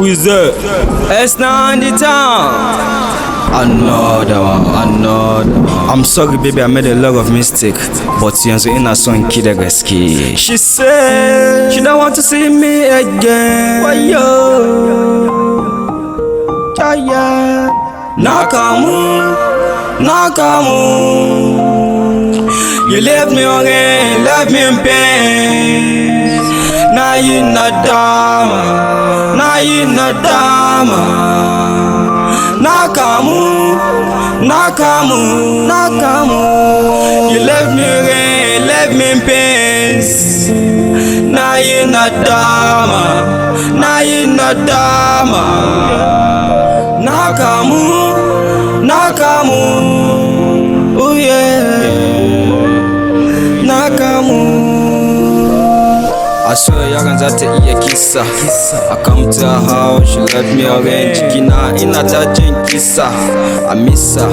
is that? S9INE the town. Another one. I'm sorry, baby, I made a lot of mistake, but yanzu ina son ki da gaske. She said she don't want to see me again. Why yo? Yeah. Nakamu. You left me again, left me in pain. Now you not dama. Nakamu. You left me again, left me in pain. Now you not dama. Nakamu. Oh yeah. Nakamu. I swear yaran za ta iya kisa. I come to her house, she left me again. Jikina ina ta jin kisa. I miss her,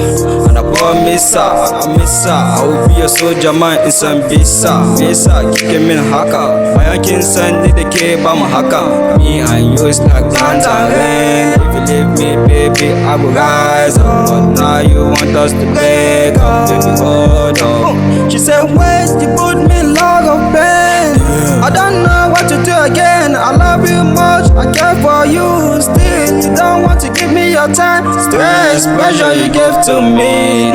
and I promise her, I miss her. I will be a soldier man in some visa. Kike min haka, bayan kin san ni da ke ba mu haka. Me and you is like tangerine. If you leave me, baby, I will rise up. But now you want us to break up, baby, hold on. She said, wait, you put me in lot of pain. I don't know what to do again. I love you much, I care for you. Still, you don't want to give me your time. Stress, pressure you give to me.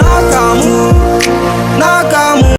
Nakamu.